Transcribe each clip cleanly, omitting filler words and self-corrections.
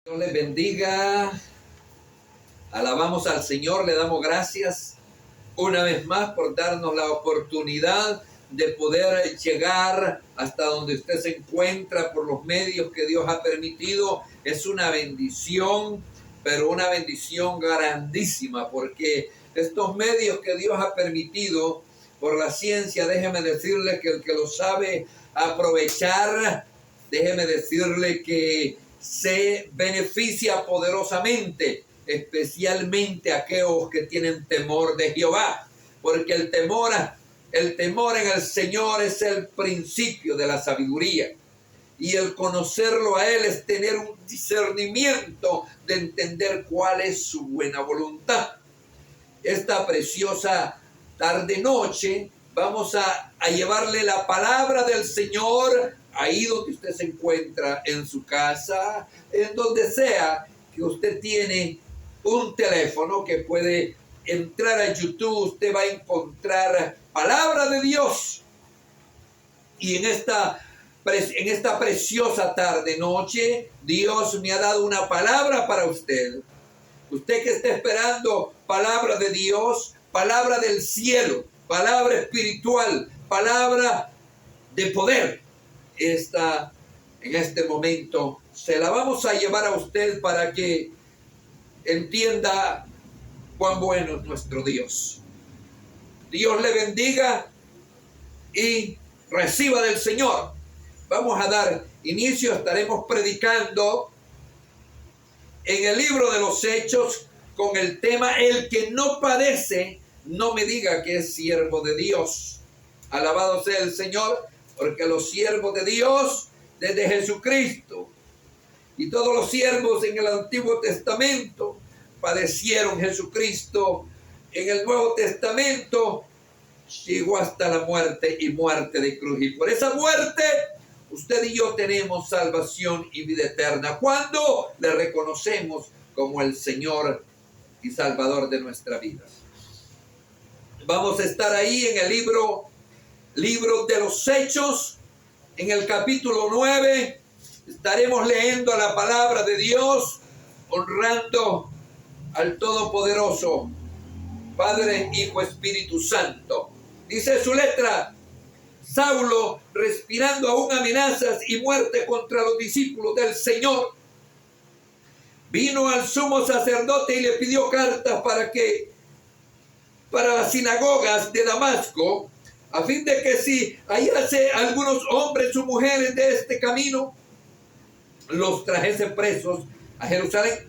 Dios les bendiga. Alabamos al Señor, le damos gracias una vez más por darnos la oportunidad de poder llegar hasta donde usted se encuentra por los medios que Dios ha permitido. Es una bendición, pero una bendición grandísima, porque estos medios que Dios ha permitido por la ciencia, déjeme decirle que el que lo sabe aprovechar, déjeme decirle que se beneficia poderosamente, especialmente aquellos que tienen temor de Jehová, porque el temor en el Señor es el principio de la sabiduría, y el conocerlo a Él es tener un discernimiento de entender cuál es su buena voluntad. Esta preciosa tarde-noche vamos a llevarle la palabra del Señor ahí donde usted se encuentra, en su casa, en donde sea que usted tiene un teléfono que puede entrar a YouTube. Usted va a encontrar palabra de Dios. Y en esta preciosa tarde-noche, Dios me ha dado una palabra para usted. Usted que está esperando palabra de Dios, palabra del cielo, palabra espiritual, palabra de poder, en este momento se la vamos a llevar a usted para que entienda cuán bueno es nuestro Dios. Dios le bendiga y reciba del Señor. Vamos a dar inicio, estaremos predicando en el libro de los Hechos con el tema: el que no padece, no me diga que es siervo de Dios. Alabado sea el Señor, porque los siervos de Dios, desde Jesucristo y todos los siervos en el Antiguo Testamento, padecieron. Jesucristo en el Nuevo Testamento llegó hasta la muerte y muerte de cruz. Y por esa muerte, usted y yo tenemos salvación y vida eterna cuando le reconocemos como el Señor y Salvador de nuestra vida. Vamos a estar ahí en el libro de los Hechos, en el capítulo 9. Estaremos leyendo la palabra de Dios, honrando al Todopoderoso, Padre, Hijo, Espíritu Santo. Dice su letra: Saulo, respirando aún amenazas y muerte contra los discípulos del Señor, vino al sumo sacerdote y le pidió cartas para las sinagogas de Damasco, a fin de que si hallase algunos hombres o mujeres de este camino, los trajese presos a Jerusalén.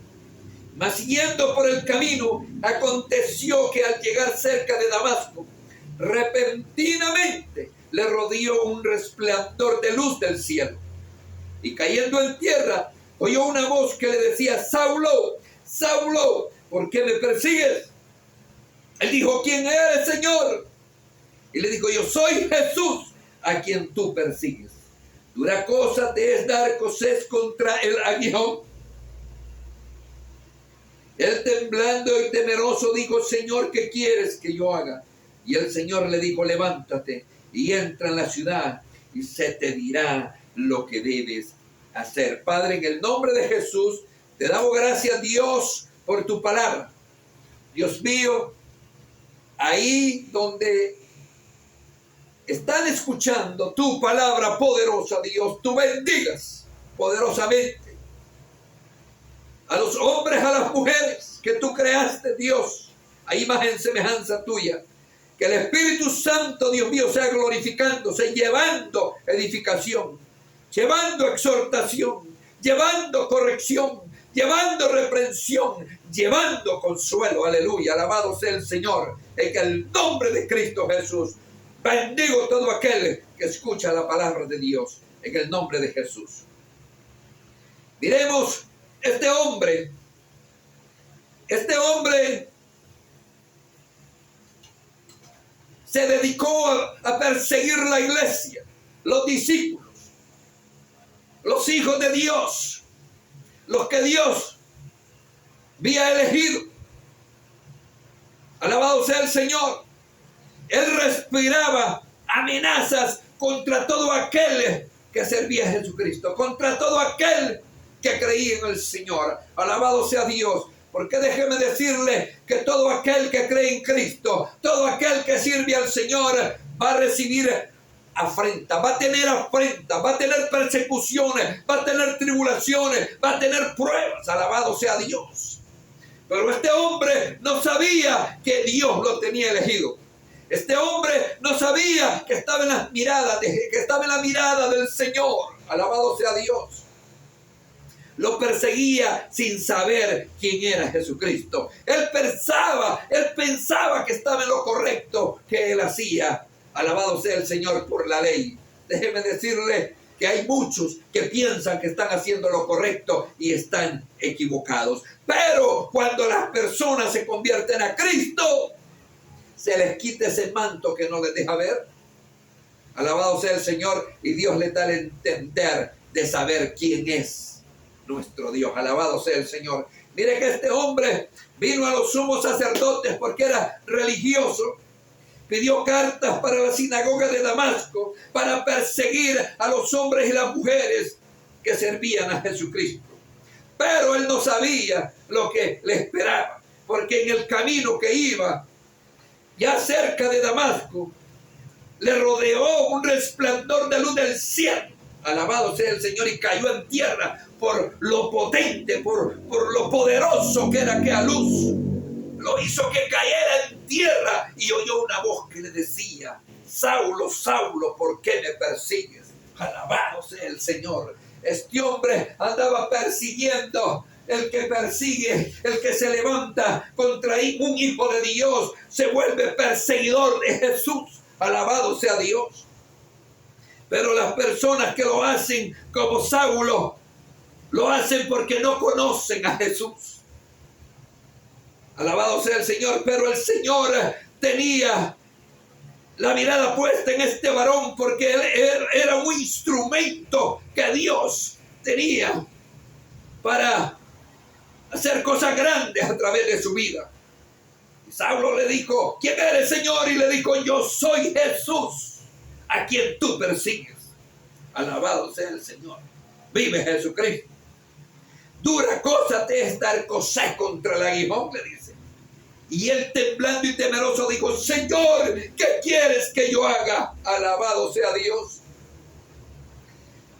Mas yendo por el camino, aconteció que al llegar cerca de Damasco, repentinamente le rodeó un resplandor de luz del cielo. Y cayendo en tierra, oyó una voz que le decía: Saulo, Saulo, ¿por qué me persigues? Él dijo: ¿quién eres, Señor? Y le dijo: yo soy Jesús, a quien tú persigues. Dura cosa te es dar coces contra el aguijón. Él, temblando y temeroso, dijo: Señor, ¿qué quieres que yo haga? Y el Señor le dijo: levántate y entra en la ciudad, y se te dirá lo que debes hacer. Padre, en el nombre de Jesús, te damos gracias, Dios, por tu palabra. Dios mío, ahí donde están escuchando tu palabra poderosa, Dios, tú bendigas poderosamente a los hombres, a las mujeres que tú creaste, Dios, a imagen y semejanza tuya. Que el Espíritu Santo, Dios mío, sea glorificándose, llevando edificación, llevando exhortación, llevando corrección, llevando reprensión, llevando consuelo. Aleluya, alabado sea el Señor. En el nombre de Cristo Jesús, bendigo todo aquel que escucha la palabra de Dios, en el nombre de Jesús. Miremos, este hombre se dedicó a perseguir la iglesia, los discípulos, los hijos de Dios, los que Dios había elegido. Alabado sea el Señor. Él respiraba amenazas contra todo aquel que servía a Jesucristo, contra todo aquel que creía en el Señor. Alabado sea Dios. Porque déjeme decirle que todo aquel que cree en Cristo, todo aquel que sirve al Señor, va a recibir afrenta, va a tener persecuciones, va a tener tribulaciones, va a tener pruebas. Alabado sea Dios. Pero este hombre no sabía que Dios lo tenía elegido. Este hombre no sabía que estaba en la mirada del Señor. Alabado sea Dios. Lo perseguía sin saber quién era Jesucristo. Él pensaba que estaba en lo correcto que él hacía. Alabado sea el Señor por la ley. Déjeme decirle que hay muchos que piensan que están haciendo lo correcto y están equivocados. Pero cuando las personas se convierten a Cristo, se les quita ese manto que no les deja ver. Alabado sea el Señor, y Dios les da el entender de saber quién es nuestro Dios. Alabado sea el Señor. Mire que este hombre vino a los sumos sacerdotes porque era religioso. Pidió cartas para la sinagoga de Damasco para perseguir a los hombres y las mujeres que servían a Jesucristo. Pero él no sabía lo que le esperaba, porque en el camino que iba, ya cerca de Damasco, le rodeó un resplandor de luz del cielo. Alabado sea el Señor, y cayó en tierra por lo potente, por lo poderoso que era aquella luz. Lo hizo que cayera en tierra y oyó una voz que le decía: Saulo, Saulo, ¿por qué me persigues? Alabado sea el Señor. Este hombre andaba persiguiendo. El que persigue, el que se levanta contra un hijo de Dios, se vuelve perseguidor de Jesús. Alabado sea Dios. Pero las personas que lo hacen como Saulo, lo hacen porque no conocen a Jesús. Alabado sea el Señor. Pero el Señor tenía la mirada puesta en este varón, porque él era un instrumento que Dios tenía para hacer cosas grandes a través de su vida. Y Saulo le dijo: ¿quién eres, Señor? Y le dijo: yo soy Jesús, a quien tú persigues. Alabado sea el Señor. Vive Jesucristo. Dura cosa te es dar cosas contra el aguijón, le dice. Y él, temblando y temeroso, dijo: Señor, ¿qué quieres que yo haga? Alabado sea Dios.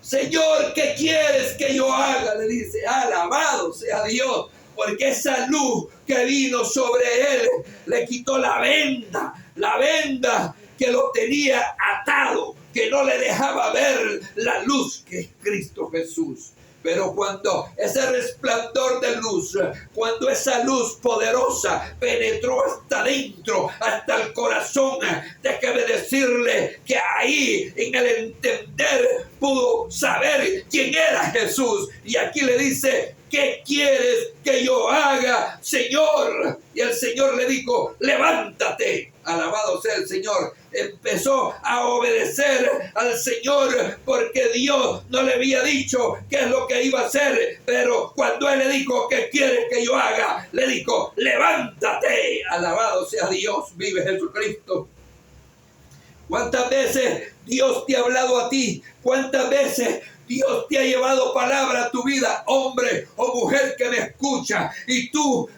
Señor, ¿qué quieres que yo haga? Le dice. Alabado sea Dios. Porque esa luz que vino sobre él le quitó la venda que lo tenía atado, que no le dejaba ver la luz que es Cristo Jesús. Pero cuando ese resplandor de luz, cuando esa luz poderosa penetró hasta adentro, hasta el corazón, déjeme decirle que ahí, en el entender, pudo saber quién era Jesús. Y aquí le dice: ¿qué quieres que yo haga, Señor? Y el Señor le dijo: levántate. Alabado sea el Señor. Empezó a obedecer al Señor porque Dios no le había dicho qué es lo que iba a hacer. Pero cuando Él le dijo: ¿qué quieres que yo haga?, le dijo: levántate. Alabado sea Dios. Vive Jesucristo. ¿Cuántas veces Dios te ha hablado a ti? ¿Cuántas veces Dios te ha llevado palabra a tu vida, hombre o mujer que me escucha, y tú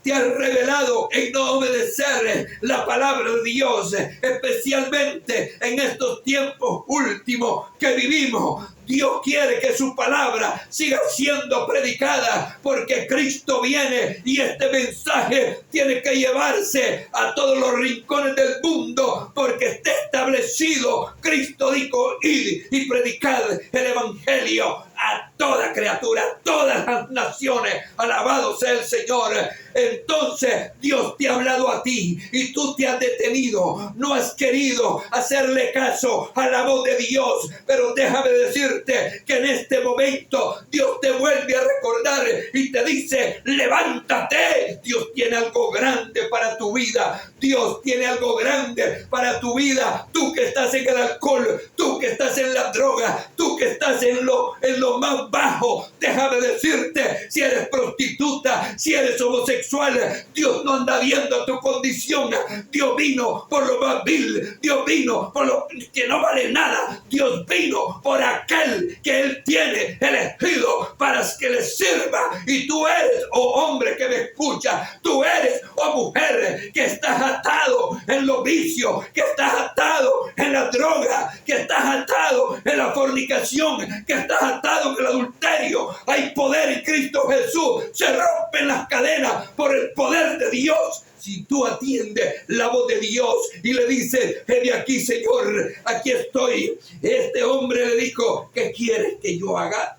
te has revelado en no obedecer la palabra de Dios, especialmente en estos tiempos últimos que vivimos? Dios quiere que su palabra siga siendo predicada, porque Cristo viene y este mensaje tiene que llevarse a todos los rincones del mundo, porque está establecido. Cristo dijo: id y predicad el evangelio a toda criatura, a todas las naciones. Alabado sea el Señor. Entonces Dios te ha hablado a ti y tú te has detenido, no has querido hacerle caso a la voz de Dios. Pero déjame decirte que en este momento Dios te vuelve a recordar y te dice: levántate. Dios tiene algo grande para tu vida. Dios tiene algo grande para tu vida. Tú que estás en el alcohol, tú que estás en la droga, tú que estás en lo más bajo, déjame decirte: si eres prostituta, Si eres homosexual, Dios no anda viendo tu condición. Dios vino por lo más vil. Dios vino por lo que no vale nada. Dios vino por aquel que Él tiene elegido para que le sirva. Y tú eres, oh hombre que me escucha, tú eres, oh mujer, que estás atado en los vicios, que estás atado en la droga, que estás atado en la fornicación, que estás atado en el adulterio. Hay poder en Cristo Jesús. Se rompen las cadenas por el poder de Dios. Si tú atiendes la voz de Dios y le dices, de aquí, Señor, aquí estoy. Este hombre le dijo, ¿qué quieres que yo haga?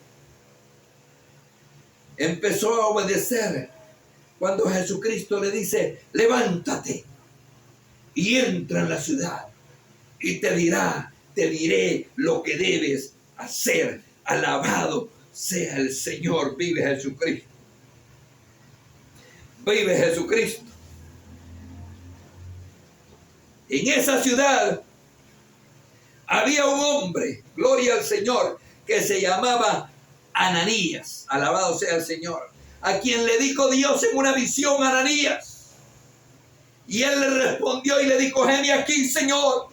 Empezó a obedecer cuando Jesucristo le dice, levántate y entra en la ciudad y te diré lo que debes hacer. Alabado sea el Señor. Vive Jesucristo. Vive Jesucristo. En esa ciudad había un hombre, gloria al Señor, que se llamaba Ananías. Alabado sea el Señor. A quien le dijo Dios en una visión, Ananías. Y él le respondió y le dijo, heme aquí, Señor.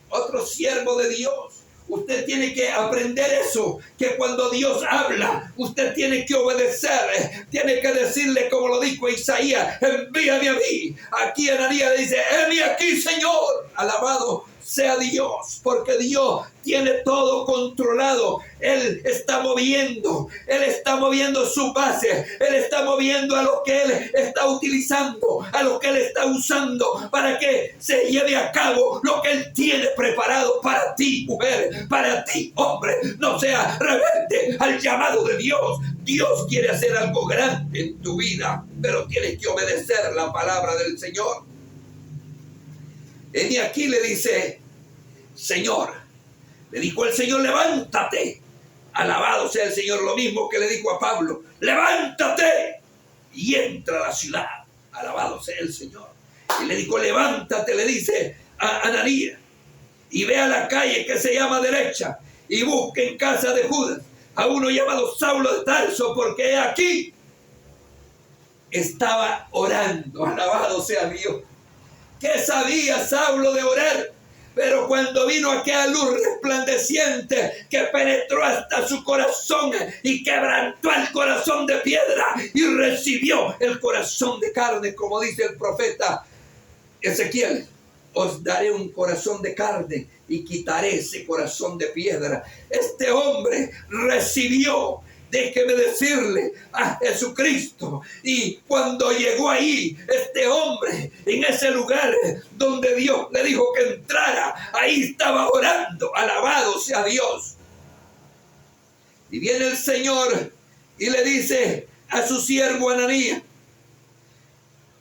Otro siervo de Dios. Usted tiene que aprender eso, que cuando Dios habla, usted tiene que obedecer, tiene que decirle como lo dijo Isaías, envíame a mí. Aquí Ananías le dice, heme aquí, Señor. Alabado sea Dios, porque Dios tiene todo controlado. Él está moviendo su base, Él está moviendo a lo que Él está utilizando, a lo que Él está usando para que se lleve a cabo lo que Él tiene preparado para ti, mujer, para ti, hombre. No seas rebelde al llamado de Dios. Dios quiere hacer algo grande en tu vida, pero tienes que obedecer la palabra del Señor. Y aquí le dice, Señor, le dijo el Señor, levántate. Alabado sea el Señor, lo mismo que le dijo a Pablo, levántate y entra a la ciudad. Alabado sea el Señor. Y le dijo, levántate, le dice a Ananías, y ve a la calle que se llama derecha y busque en casa de Judas a uno llamado Saulo de Tarso, porque aquí estaba orando. Alabado sea Dios. ¿Qué sabía Saulo de orar? Pero cuando vino aquella luz resplandeciente que penetró hasta su corazón y quebrantó el corazón de piedra y recibió el corazón de carne, como dice el profeta Ezequiel, os daré un corazón de carne y quitaré ese corazón de piedra. Este hombre recibió, déjeme decirle, a Jesucristo. Y cuando llegó ahí, este hombre, en ese lugar donde Dios le dijo que entrara, ahí estaba orando. Alabado sea Dios. Y viene el Señor y le dice a su siervo Ananías,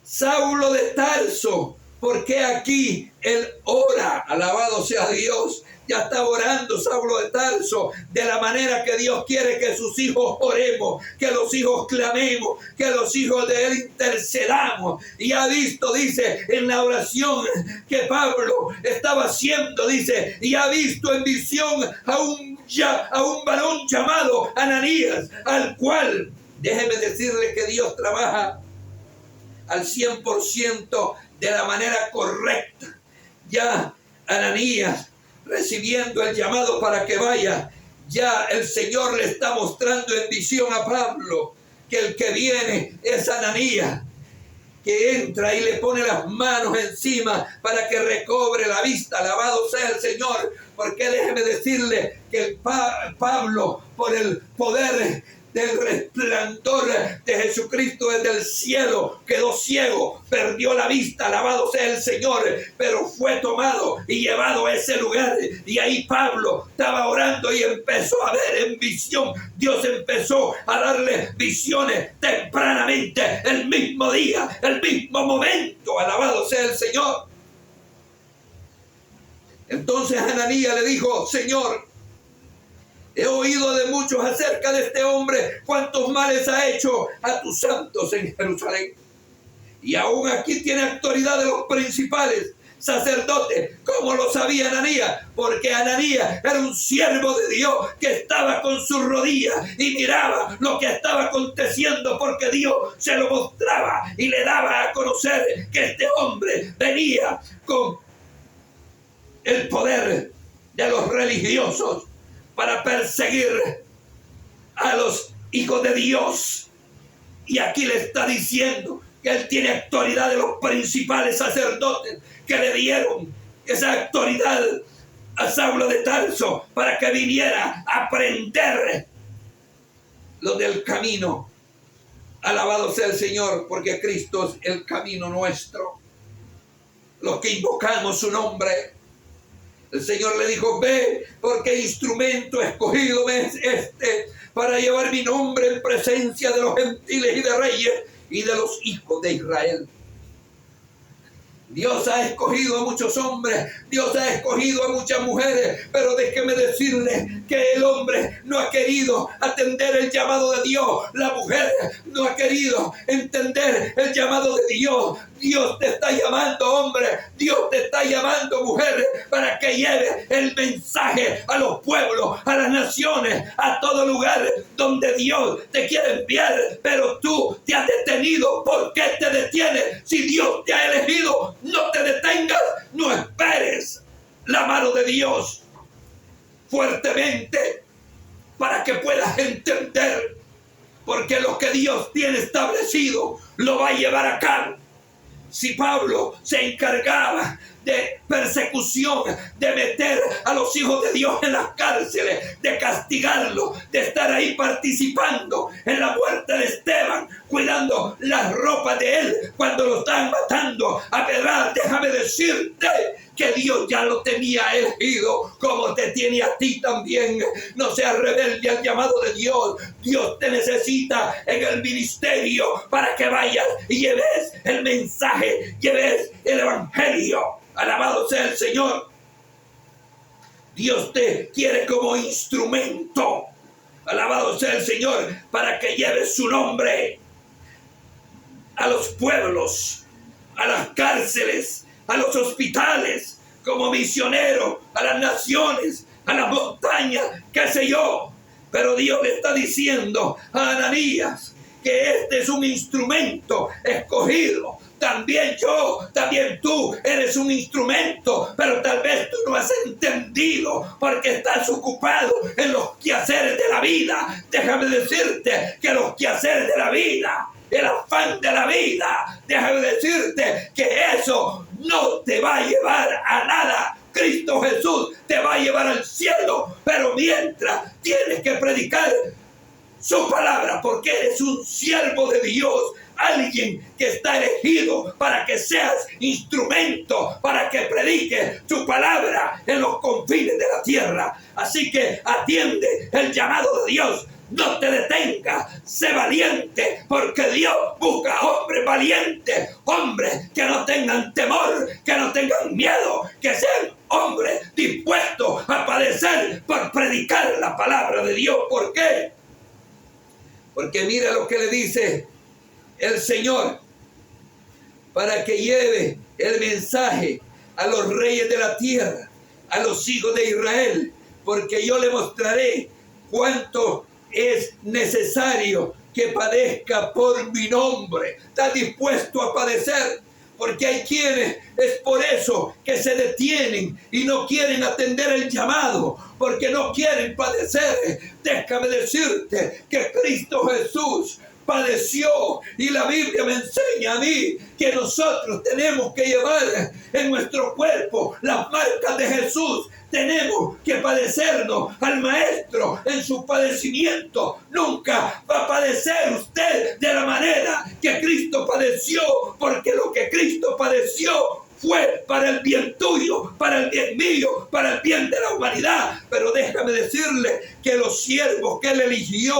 Saulo de Tarso, porque aquí él ora. Alabado sea Dios. Ya está orando Saulo de Tarso de la manera que Dios quiere que sus hijos oremos, que los hijos clamemos, que los hijos de Él intercedamos. Y ha visto, dice, en la oración que Pablo estaba haciendo, dice, y ha visto en visión a un varón llamado Ananías, al cual, déjeme decirle que Dios trabaja al 100% de la manera correcta. Ya Ananías, recibiendo el llamado para que vaya, ya el Señor le está mostrando en visión a Pablo que el que viene es Ananías, que entra y le pone las manos encima para que recobre la vista. Alabado sea el Señor, porque déjeme decirle que Pablo, por el poder del resplandor de Jesucristo desde el cielo, quedó ciego, perdió la vista. Alabado sea el Señor, pero fue tomado y llevado a ese lugar, y ahí Pablo estaba orando y empezó a ver en visión. Dios empezó a darle visiones tempranamente, el mismo día, el mismo momento. Alabado sea el Señor. Entonces Ananías le dijo, Señor, he oído de muchos acerca de este hombre, cuántos males ha hecho a tus santos en Jerusalén. Y aún aquí tiene autoridad de los principales, sacerdote, como lo sabía Ananías, porque Ananías era un siervo de Dios que estaba con sus rodillas y miraba lo que estaba aconteciendo, porque Dios se lo mostraba y le daba a conocer que este hombre venía con el poder de los religiosos para perseguir a los hijos de Dios. Y aquí le está diciendo que él tiene autoridad de los principales sacerdotes que le dieron esa autoridad a Saulo de Tarso para que viniera a aprender lo del camino. Alabado sea el Señor, porque Cristo es el camino nuestro. Los que invocamos su nombre. El Señor le dijo: ve, porque instrumento escogido es este para llevar mi nombre en presencia de los gentiles y de reyes y de los hijos de Israel. Dios ha escogido a muchos hombres, Dios ha escogido a muchas mujeres, pero déjeme decirle que el hombre no ha querido atender el llamado de Dios, la mujer no ha querido entender el llamado de Dios. Dios te está llamando, hombre, Dios te está llamando, mujer, para que lleves el mensaje a los pueblos, a las naciones, a todo lugar donde Dios te quiere enviar, pero tú te has detenido. ¿Por qué te detienes? Si Dios te ha elegido, no te detengas, no esperes la mano de Dios fuertemente para que puedas entender, porque lo que Dios tiene establecido lo va a llevar a cabo. Si Pablo se encargaba de persecución, de meter a los hijos de Dios en las cárceles, de castigarlos, de estar ahí participando en la muerte de Esteban, cuidando las ropas de él cuando lo estaban matando a pedradas, déjame decirte que Dios ya lo tenía elegido, como te tiene a ti también. No seas rebelde al llamado de Dios. Dios te necesita en el ministerio para que vayas y lleves el mensaje, lleves el evangelio. Alabado sea el Señor. Dios te quiere como instrumento. Alabado sea el Señor, para que lleves su nombre a los pueblos, a las cárceles, a los hospitales, como misionero, a las naciones, a las montañas, qué sé yo. Pero Dios le está diciendo a Ananías que este es un instrumento escogido. También yo, también tú eres un instrumento, pero tal vez tú no has entendido porque estás ocupado en los quehaceres de la vida. Déjame decirte que los quehaceres de la vida, el afán de la vida, déjame decirte que eso no te va a llevar a nada. Cristo Jesús te va a llevar al cielo, pero mientras tienes que predicar su palabra, porque eres un siervo de Dios, alguien que está elegido para que seas instrumento, para que predique su palabra en los confines de la tierra. Así que atiende el llamado de Dios. No te detengas, sé valiente, porque Dios busca hombres valientes, hombres que no tengan temor, que no tengan miedo, que sean hombres dispuestos a padecer por predicar la palabra de Dios. ¿Por qué? Porque mira lo que le dice el Señor: para que lleve el mensaje a los reyes de la tierra, a los hijos de Israel, porque yo le mostraré cuánto es necesario que padezca por mi nombre. ¿Está dispuesto a padecer? Porque hay quienes, es por eso que se detienen y no quieren atender el llamado, porque no quieren padecer. Déjame decirte que Cristo Jesús padeció, y la Biblia me enseña a mí que nosotros tenemos que llevar en nuestro cuerpo las marcas de Jesús. Tenemos que padecernos al Maestro en su padecimiento. Nunca va a padecer usted de la manera que Cristo padeció, porque lo que Cristo padeció fue para el bien tuyo, para el bien mío, para el bien de la humanidad. Pero déjame decirle que los siervos que él eligió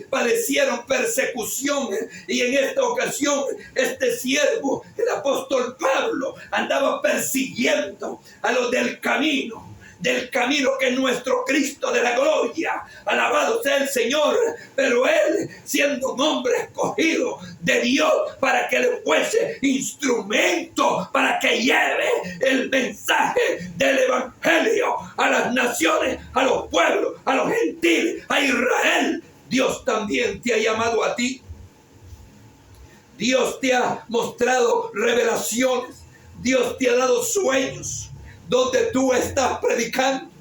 padecieron persecución, y en esta ocasión este siervo, el apóstol Pablo, andaba persiguiendo a los del camino. del camino que es nuestro Cristo de la gloria. Alabado sea el Señor. Pero él, siendo un hombre escogido de Dios para que le fuese instrumento, para que lleve el mensaje del evangelio a las naciones, a los pueblos, a los gentiles, a Israel, Dios también te ha llamado a ti. Dios te ha mostrado revelaciones. Dios te ha dado sueños donde tú estás predicando.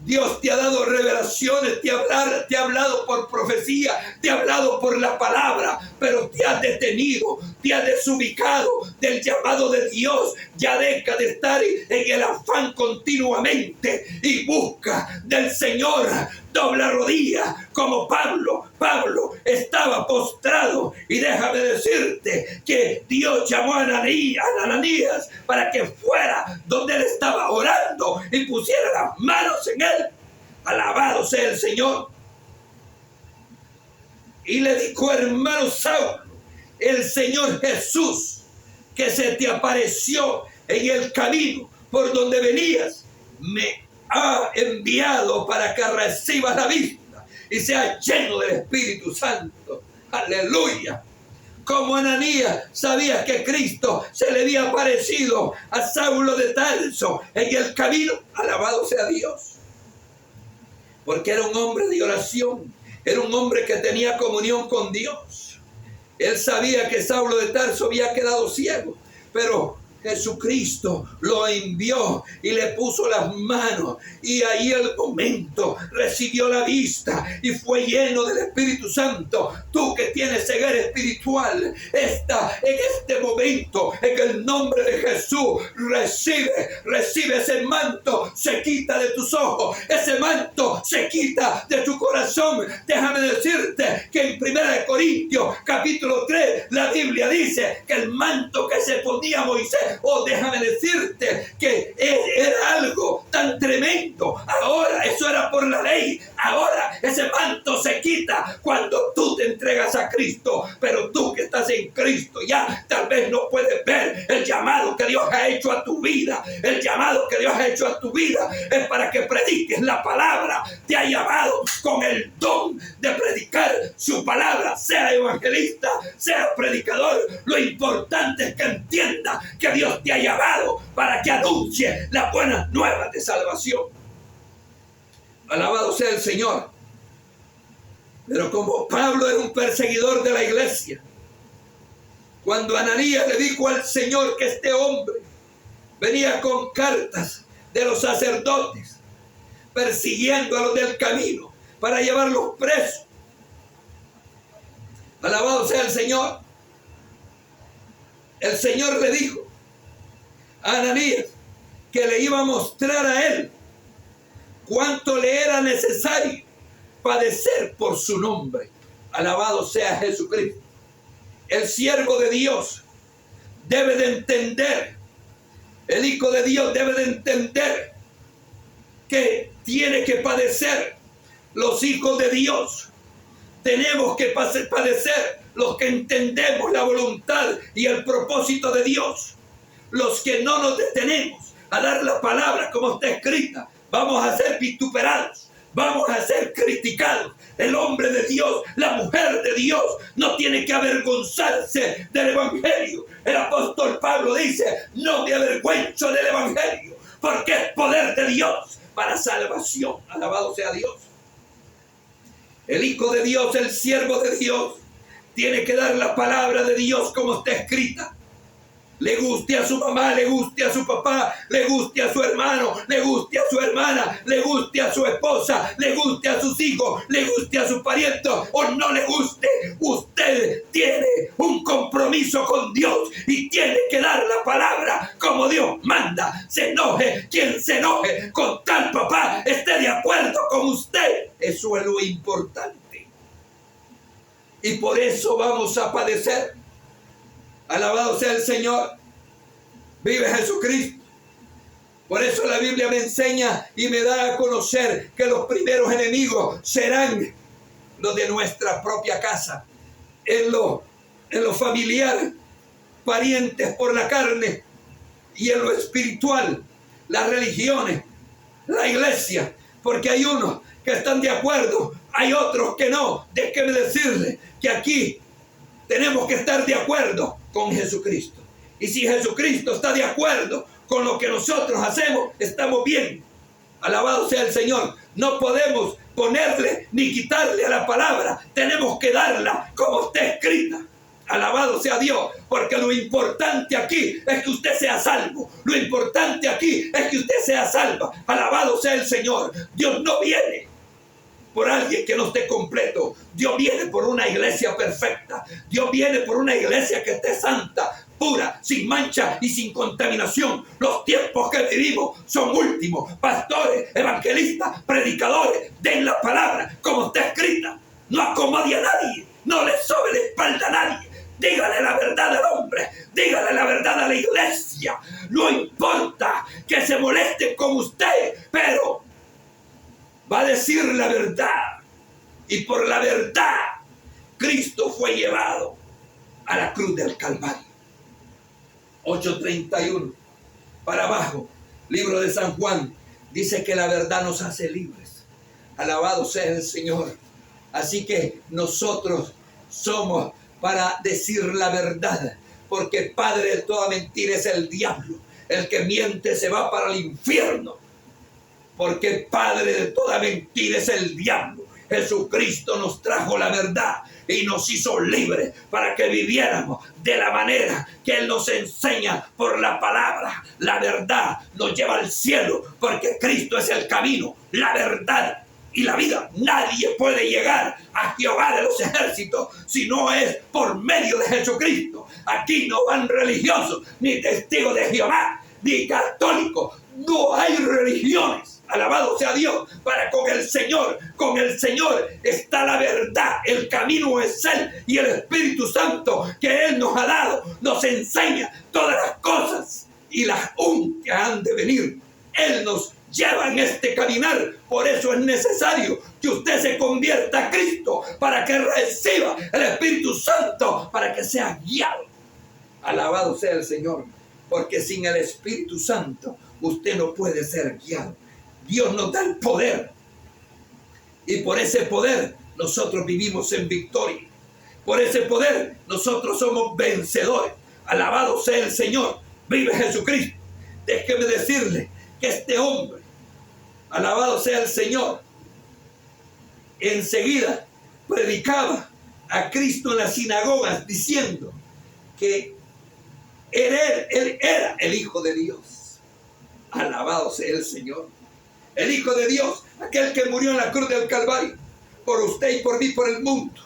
Dios te ha dado revelaciones, te ha hablado por profecía, te ha hablado por la palabra, pero te has detenido, te has desubicado del llamado de Dios. Ya deja de estar en el afán continuamente y busca del Señor. Dobla rodilla como Pablo. Pablo estaba postrado y déjame decirte que Dios llamó a Ananías para que fuera donde él estaba orando y pusiera las manos en él. Alabado sea el Señor. Y le dijo: hermano Saulo, el Señor Jesús que se te apareció en el camino por donde venías, me ha enviado para que recibas la vista y seas lleno del Espíritu Santo. Aleluya. Como Ananías sabía que Cristo se le había aparecido a Saulo de Tarso en el camino, alabado sea Dios, porque era un hombre de oración, era un hombre que tenía comunión con Dios. Él sabía que Saulo de Tarso había quedado ciego, pero Jesucristo lo envió y le puso las manos, y ahí al momento recibió la vista y fue lleno del Espíritu Santo. Tú que tienes ceguera espiritual, está en este momento, en el nombre de Jesús, recibe ese manto, se quita de tus ojos, ese manto se quita de tu corazón. Déjame decirte que en 1 Corintios capítulo 3 la Biblia dice que el manto que se ponía Moisés, déjame decirte que era algo tan tremendo. Ahora eso era por la ley. Ahora ese manto se quita cuando tú te entregas a Cristo. Pero tú que estás en Cristo ya tal vez no puedes ver el llamado que Dios ha hecho a tu vida. El llamado que Dios ha hecho a tu vida es para que prediques la palabra. Te ha llamado con el don de predicar su palabra. Sea evangelista, sea predicador. Lo importante es que entienda que Dios te ha llamado para que anuncie las buenas nuevas de salvación. Alabado sea el Señor. Pero como Pablo era un perseguidor de la iglesia, cuando Ananías le dijo al Señor que este hombre venía con cartas de los sacerdotes persiguiendo a los del camino para llevarlos presos, alabado sea el Señor, el Señor le dijo a Ananías que le iba a mostrar a él cuánto le era necesario padecer por su nombre. Alabado sea Jesucristo. El siervo de Dios debe de entender, el Hijo de Dios debe de entender que tiene que padecer. Los hijos de Dios tenemos que padecer, los que entendemos la voluntad y el propósito de Dios. Los que no nos detenemos a dar la palabra como está escrita, vamos a ser vituperados, vamos a ser criticados. El hombre de Dios, la mujer de Dios, no tiene que avergonzarse del evangelio. El apóstol Pablo dice: no me avergüenzo del evangelio, porque es poder de Dios para salvación. Alabado sea Dios. El Hijo de Dios, el siervo de Dios, tiene que dar la palabra de Dios como está escrita. Le guste a su mamá, le guste a su papá, le guste a su hermano, le guste a su hermana, le guste a su esposa, le guste a sus hijos, le guste a sus parientes o no le guste, usted tiene un compromiso con Dios y tiene que dar la palabra como Dios manda. Se enoje quien se enoje, con tal papá esté de acuerdo con usted. Eso es lo importante. Y por eso vamos a padecer. Alabado sea el Señor. Vive Jesucristo. Por eso la Biblia me enseña y me da a conocer que los primeros enemigos serán los de nuestra propia casa, en lo familiar, parientes por la carne, y en lo espiritual, las religiones, la iglesia, porque hay unos que están de acuerdo, hay otros que no. Déjeme decirle que aquí tenemos que estar de acuerdo con Jesucristo. Y si Jesucristo está de acuerdo con lo que nosotros hacemos, estamos bien. Alabado sea el Señor. No podemos ponerle ni quitarle a la palabra. Tenemos que darla como está escrita. Alabado sea Dios, porque lo importante aquí es que usted sea salvo. Lo importante aquí es que usted sea salva. Alabado sea el Señor. Dios no viene por alguien que no esté completo. Dios viene por una iglesia perfecta. Dios viene por una iglesia que esté santa, pura, sin mancha y sin contaminación. Los tiempos que vivimos son últimos. Pastores, evangelistas, predicadores, den la palabra como está escrita. No acomode a nadie, no le sobe la espalda a nadie. Dígale la verdad al hombre, dígale la verdad a la iglesia. No importa que se molesten con usted, pero va a decir la verdad. Y por la verdad, Cristo fue llevado a la cruz del Calvario. 8:31 para abajo, libro de San Juan, dice que la verdad nos hace libres. Alabado sea el Señor. Así que nosotros somos para decir la verdad, porque padre de toda mentira es el diablo. El que miente se va para el infierno, porque padre de toda mentira es el diablo. Jesucristo nos trajo la verdad y nos hizo libres para que viviéramos de la manera que Él nos enseña por la palabra. La verdad nos lleva al cielo, porque Cristo es el camino, la verdad y la vida. Nadie puede llegar a Jehová de los ejércitos si no es por medio de Jesucristo. Aquí no van religiosos, ni testigos de Jehová, ni católicos. No hay religiones. Alabado sea Dios, para con el Señor está la verdad. El camino es Él, y el Espíritu Santo que Él nos ha dado nos enseña todas las cosas, y las que han de venir. Él nos lleva en este caminar. Por eso es necesario que usted se convierta a Cristo, para que reciba el Espíritu Santo, para que sea guiado. Alabado sea el Señor, porque sin el Espíritu Santo usted no puede ser guiado. Dios nos da el poder, y por ese poder nosotros vivimos en victoria. Por ese poder nosotros somos vencedores. Alabado sea el Señor. Vive Jesucristo. Déjeme decirle que este hombre, alabado sea el Señor, enseguida predicaba a Cristo en las sinagogas, diciendo que él era el Hijo de Dios. Alabado sea el Señor. El Hijo de Dios, aquel que murió en la cruz del Calvario, por usted y por mí, por el mundo.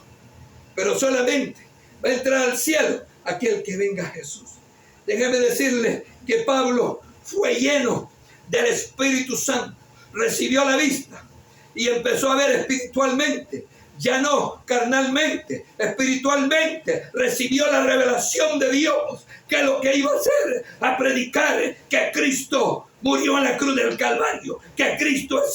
Pero solamente va a entrar al cielo aquel que venga a Jesús. Déjeme decirle que Pablo fue lleno del Espíritu Santo, recibió la vista y empezó a ver espiritualmente, ya no carnalmente, espiritualmente. Recibió la revelación de Dios, que lo que iba a hacer, a predicar que Cristo murió en la cruz del Calvario, que Cristo es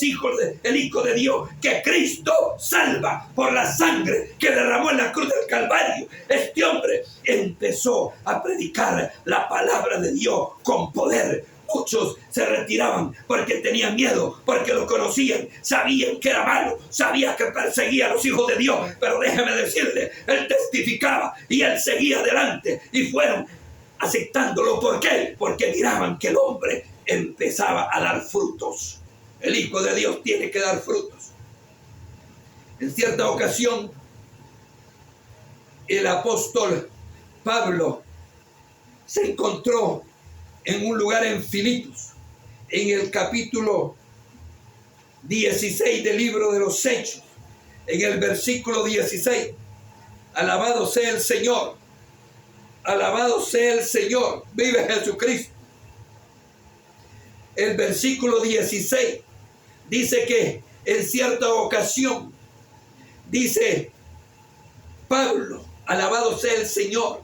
el Hijo de Dios, que Cristo salva por la sangre que derramó en la cruz del Calvario. Este hombre empezó a predicar la palabra de Dios con poder. Muchos se retiraban porque tenían miedo, porque lo conocían, sabían que era malo, sabían que perseguía a los hijos de Dios. Pero déjeme decirle, él testificaba y él seguía adelante, y fueron aceptándolo. ¿Por qué? Porque miraban que el hombre empezaba a dar frutos. El Hijo de Dios tiene que dar frutos. En cierta ocasión, el apóstol Pablo se encontró en un lugar en Filipos, en el capítulo 16 del libro de los Hechos, en el versículo 16. Alabado sea el Señor. Alabado sea el Señor. Vive Jesucristo. El versículo 16 dice que en cierta ocasión, dice Pablo, alabado sea el Señor,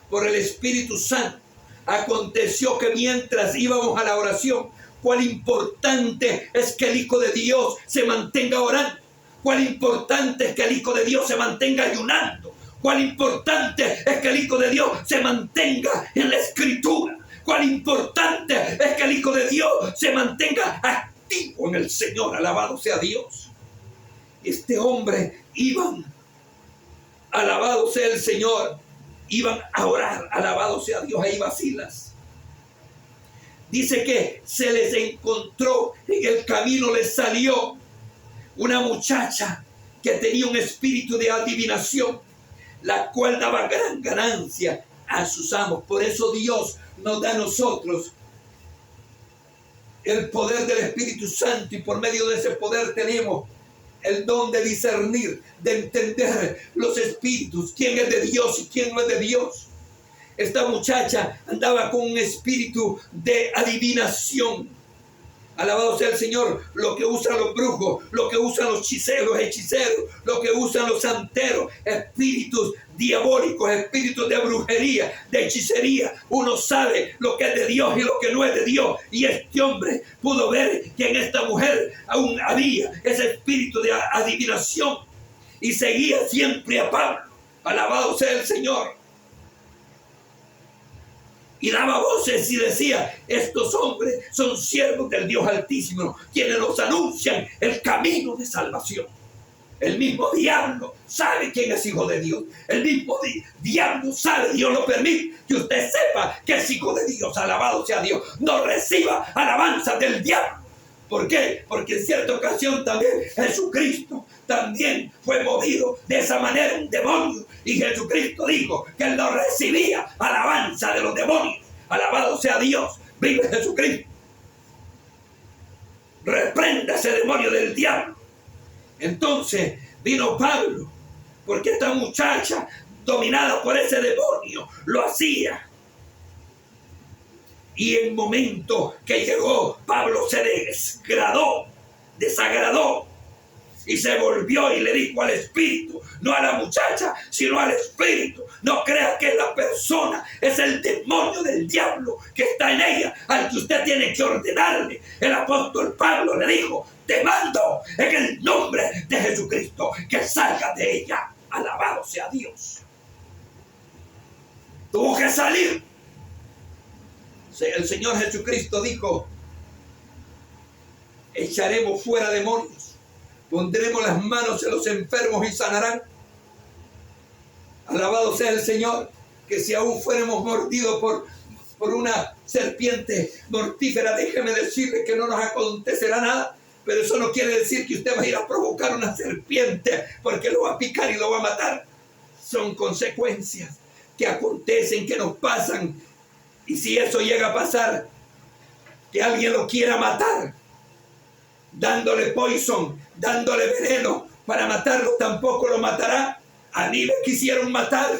por el Espíritu Santo, aconteció que mientras íbamos a la oración, cuán importante es que el Hijo de Dios se mantenga orando, cuán importante es que el Hijo de Dios se mantenga ayunando, cuán importante es que el Hijo de Dios se mantenga en la Escritura, cuán importante es que el Hijo de Dios se mantenga activo en el Señor, alabado sea Dios. Este hombre alabado sea el Señor, iban a orar, alabado sea Dios. Ahí va Silas. Dice que se les encontró en el camino, les salió una muchacha que tenía un espíritu de adivinación, la cual daba gran ganancia a sus amos. Por eso Dios nos da a nosotros el poder del Espíritu Santo, y por medio de ese poder tenemos el don de discernir, de entender los espíritus, quién es de Dios y quién no es de Dios. Esta muchacha andaba con un espíritu de adivinación. Alabado sea el Señor. Lo que usan los brujos, lo que usan los hechiceros, lo que usan los santeros, espíritus diabólicos, espíritus de brujería, de hechicería. Uno sabe lo que es de Dios y lo que no es de Dios. Y este hombre pudo ver que en esta mujer aún había ese espíritu de adivinación, y seguía siempre a Pablo. Alabado sea el Señor. Y daba voces y decía: estos hombres son siervos del Dios Altísimo, quienes nos anuncian el camino de salvación. El mismo diablo sabe quién es hijo de Dios. El mismo diablo sabe, Dios lo permite, que usted sepa que es hijo de Dios. Alabado sea Dios. No reciba alabanza del diablo. ¿Por qué? Porque en cierta ocasión también Jesucristo también fue movido de esa manera, un demonio. Y Jesucristo dijo que él no recibía alabanza de los demonios. Alabado sea Dios. Vive Jesucristo. Reprenda ese demonio del diablo. Entonces vino Pablo, porque esta muchacha, dominada por ese demonio, lo hacía. Y en el momento que llegó, Pablo se desagradó, y se volvió y le dijo al espíritu, no a la muchacha, sino al espíritu: no crea que la persona es el demonio del diablo que está en ella, al que usted tiene que ordenarle. El apóstol Pablo le dijo: te mando en el nombre de Jesucristo que salga de ella. Alabado sea Dios. Tuvo que salir. El Señor Jesucristo dijo: echaremos fuera demonios, pondremos las manos en los enfermos y sanarán. Alabado sea el Señor. Que si aún fuéramos mordidos por una serpiente mortífera, déjeme decirle que no nos acontecerá nada. Pero eso no quiere decir que usted va a ir a provocar una serpiente porque lo va a picar y lo va a matar. Son consecuencias que acontecen, que nos pasan. Y si eso llega a pasar, que alguien lo quiera matar, dándole poison, dándole veneno para matarlo, tampoco lo matará. A mí me quisieron matar,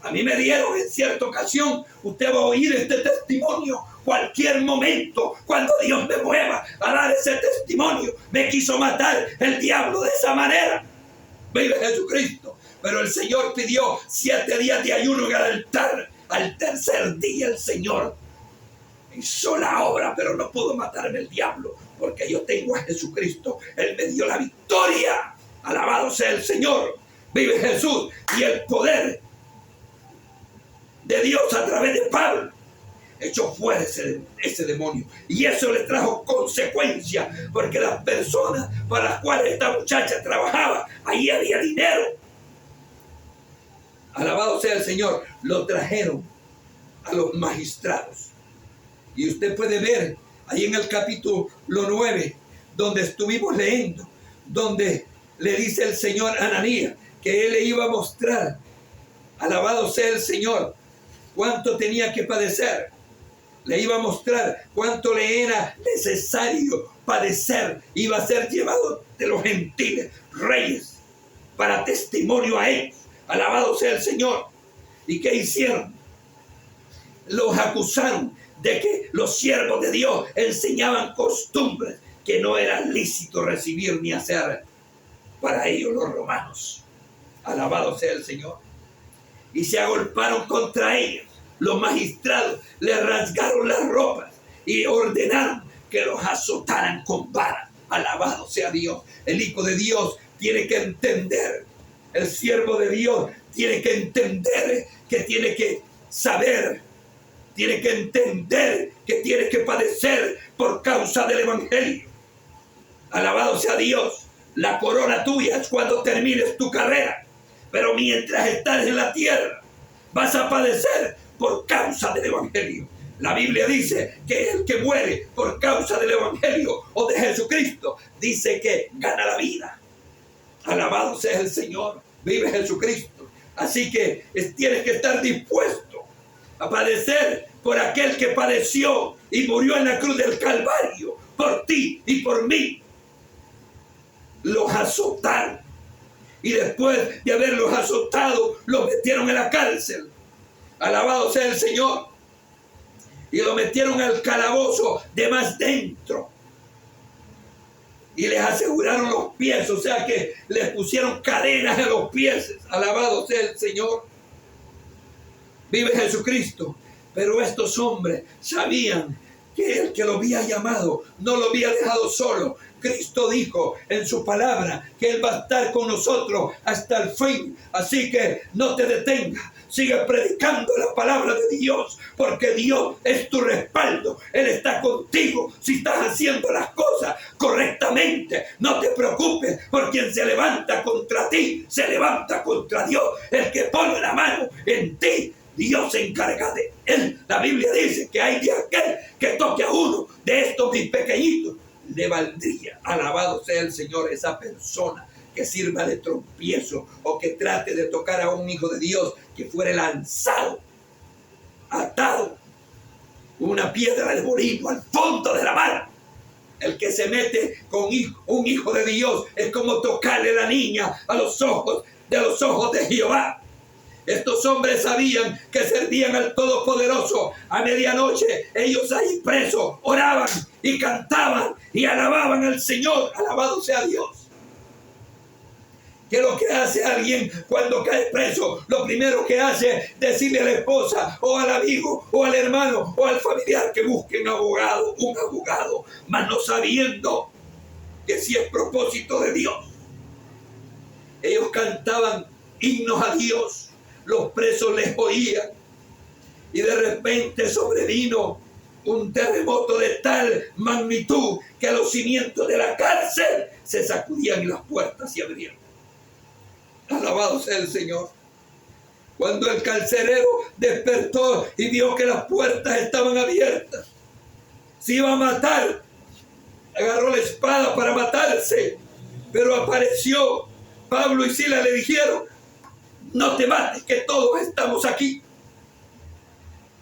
a mí me dieron en cierta ocasión. Usted va a oír este testimonio cualquier momento, cuando Dios me mueva a dar ese testimonio. Me quiso matar el diablo de esa manera. Vive Jesucristo. Pero el Señor pidió 7 días de ayuno en el altar. Al tercer día el Señor hizo la obra, pero no pudo matarme el diablo, porque yo tengo a Jesucristo. Él me dio la victoria. Alabado sea el Señor. Vive Jesús. Y el poder de Dios a través de Pablo echó fuera ese demonio. Y eso le trajo consecuencias, porque las personas para las cuales esta muchacha trabajaba, ahí había dinero. Alabado sea el Señor. Lo trajeron a los magistrados. Y usted puede ver ahí en el capítulo 9, donde estuvimos leyendo, donde le dice el Señor a Ananías que él le iba a mostrar, alabado sea el Señor, cuánto tenía que padecer. Le iba a mostrar cuánto le era necesario padecer. Iba a ser llevado de los gentiles, reyes, para testimonio a ellos. Alabado sea el Señor. ¿Y qué hicieron? Los acusaron de que los siervos de Dios enseñaban costumbres que no eran lícito recibir ni hacer para ellos los romanos. Alabado sea el Señor. Y se agolparon contra ellos. Los magistrados les rasgaron las ropas y ordenaron que los azotaran con vara. Alabado sea Dios. El Hijo de Dios tiene que entender. El siervo de Dios tiene que entender, que tiene que saber, tiene que entender que tiene que padecer por causa del Evangelio. Alabado sea Dios. La corona tuya es cuando termines tu carrera. Pero mientras estás en la tierra, vas a padecer por causa del Evangelio. La Biblia dice que el que muere por causa del Evangelio o de Jesucristo, dice que gana la vida. Alabado sea el Señor. Vive Jesucristo. Así que tienes que estar dispuesto a padecer por aquel que padeció y murió en la cruz del Calvario, por ti y por mí. Los azotaron. Y después de haberlos azotado, los metieron en la cárcel. Alabado sea el Señor. Y lo metieron al calabozo de más dentro. Y les aseguraron los pies, o sea que les pusieron cadenas en los pies. Alabado sea el Señor. Vive Jesucristo. Pero estos hombres sabían que el que lo había llamado no lo había dejado solo. Cristo dijo en su palabra que Él va a estar con nosotros hasta el fin. Así que no te detengas. Sigue predicando la palabra de Dios, porque Dios es tu respaldo. Él está contigo si estás haciendo las cosas correctamente. No te preocupes por quien se levanta contra ti, se levanta contra Dios. El que pone la mano en ti, Dios se encarga de él. La Biblia dice que hay de aquel que toque a uno de estos mis pequeñitos, le valdría, alabado sea el Señor, esa persona que sirva de tropiezo o que trate de tocar a un hijo de Dios, que fuere lanzado, atado, una piedra de molino al fondo de la mar. El que se mete con un hijo de Dios es como tocarle la niña a los ojos de Jehová. Estos hombres sabían que servían al Todopoderoso. A medianoche ellos ahí presos oraban y cantaban y alababan al Señor. Alabado sea Dios. ¿Qué es lo que hace alguien cuando cae preso? Lo primero que hace es decirle a la esposa o al amigo o al hermano o al familiar que busque un abogado, mas no sabiendo que si es propósito de Dios. Ellos cantaban himnos a Dios. Los presos les oían y de repente sobrevino un terremoto de tal magnitud que a los cimientos de la cárcel se sacudían y las puertas se abrían. Alabado sea el Señor. Cuando el carcelero despertó y vio que las puertas estaban abiertas, se iba a matar, agarró la espada para matarse, pero apareció Pablo y Silas, le dijeron: no te mates, que todos estamos aquí.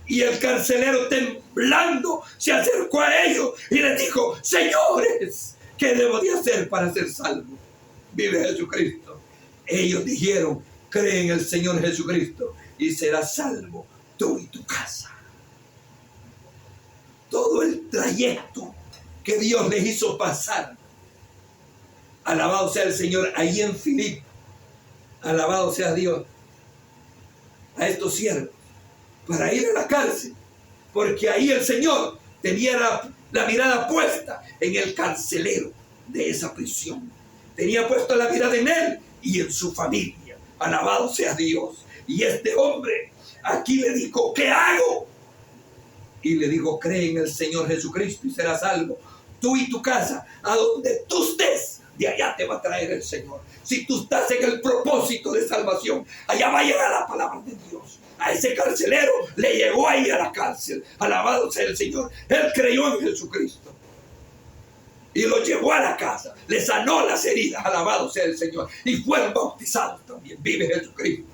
Y el carcelero, temblando, se acercó a ellos y les dijo: señores, ¿qué debo de hacer para ser salvo? Vive Jesucristo. Ellos dijeron: cree en el Señor Jesucristo y serás salvo tú y tu casa. Todo el trayecto que Dios les hizo pasar, alabado sea el Señor, ahí en Filipo. Alabado sea Dios, a estos siervos, para ir a la cárcel, porque ahí el Señor tenía la mirada puesta en el carcelero de esa prisión. Tenía puesta la mirada en él y en su familia. Alabado sea Dios. Y este hombre aquí le dijo: ¿qué hago? Y le dijo: cree en el Señor Jesucristo y serás salvo, tú y tu casa. A donde tú estés, de allá te va a traer el Señor. Si tú estás en el propósito de salvación, allá va a llegar la palabra de Dios. A ese carcelero le llegó ahí a la cárcel. Alabado sea el Señor. Él creyó en Jesucristo y lo llevó a la casa. Le sanó las heridas. Alabado sea el Señor. Y fueron bautizados también. Vive Jesucristo.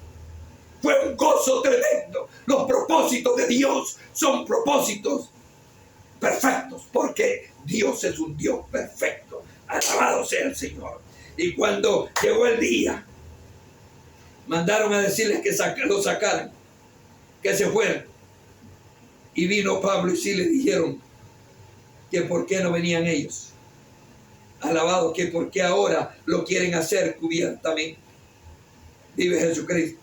Fue un gozo tremendo. Los propósitos de Dios son propósitos perfectos, porque Dios es un Dios perfecto. Alabado sea el Señor. Y cuando llegó el día, mandaron a decirles que lo sacaran, que se fueran. Y vino Pablo y sí le dijeron que por qué no venían ellos. Alabado, que por qué ahora lo quieren hacer cubiertamente. Vive Jesucristo.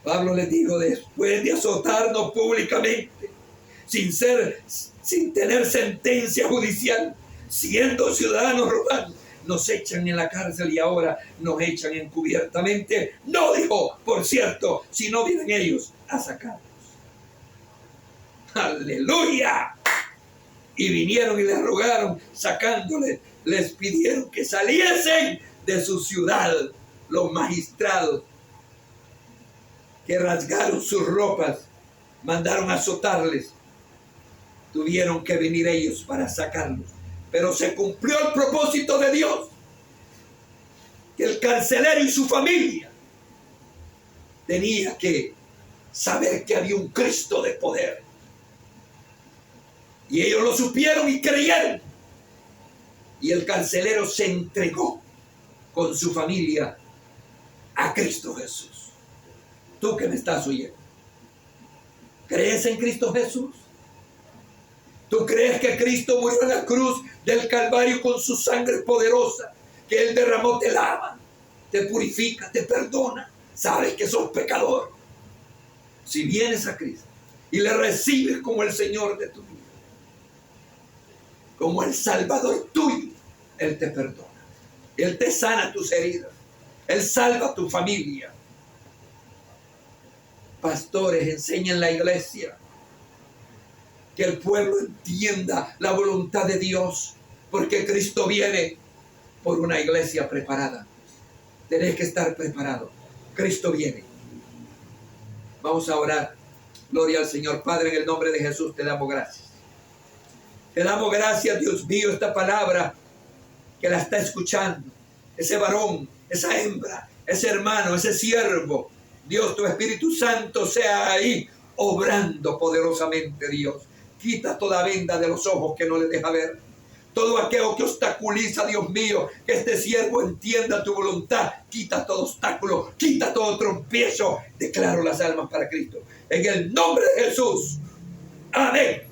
Pablo les dijo: después de azotarnos públicamente, sin tener sentencia judicial, siendo ciudadanos romanos, nos echan en la cárcel y ahora nos echan encubiertamente. No dijo, por cierto, si no vienen ellos a sacarnos. ¡Aleluya! Y vinieron y le rogaron, sacándole, les pidieron que saliesen de su ciudad. Los magistrados, que rasgaron sus ropas, mandaron azotarles. Tuvieron que venir ellos para sacarlos. Pero se cumplió el propósito de Dios, que el carcelero y su familia tenía que saber que había un Cristo de poder. Y ellos lo supieron y creyeron. Y el carcelero se entregó con su familia a Cristo Jesús. Tú que me estás oyendo, ¿crees en Cristo Jesús? ¿Tú crees que Cristo murió en la cruz del Calvario con su sangre poderosa, que Él derramó, te lava, te purifica, te perdona? Sabes que sos pecador. Si vienes a Cristo y le recibes como el Señor de tu vida, como el Salvador tuyo, Él te perdona. Él te sana tus heridas. Él salva a tu familia. Pastores, enseñan la iglesia que el pueblo entienda la voluntad de Dios, porque Cristo viene por una iglesia preparada. Tenés que estar preparado. Cristo viene. Vamos a orar. Gloria al Señor. Padre, en el nombre de Jesús te damos gracias. Te damos gracias, Dios mío, esta palabra que la está escuchando. Ese varón, esa hembra, ese hermano, ese siervo. Dios, tu Espíritu Santo sea ahí obrando poderosamente, Dios. Quita toda venda de los ojos que no le deja ver. Todo aquello que obstaculiza, Dios mío, que este siervo entienda tu voluntad. Quita todo obstáculo, quita todo tropiezo. Declaro las almas para Cristo. En el nombre de Jesús. Amén.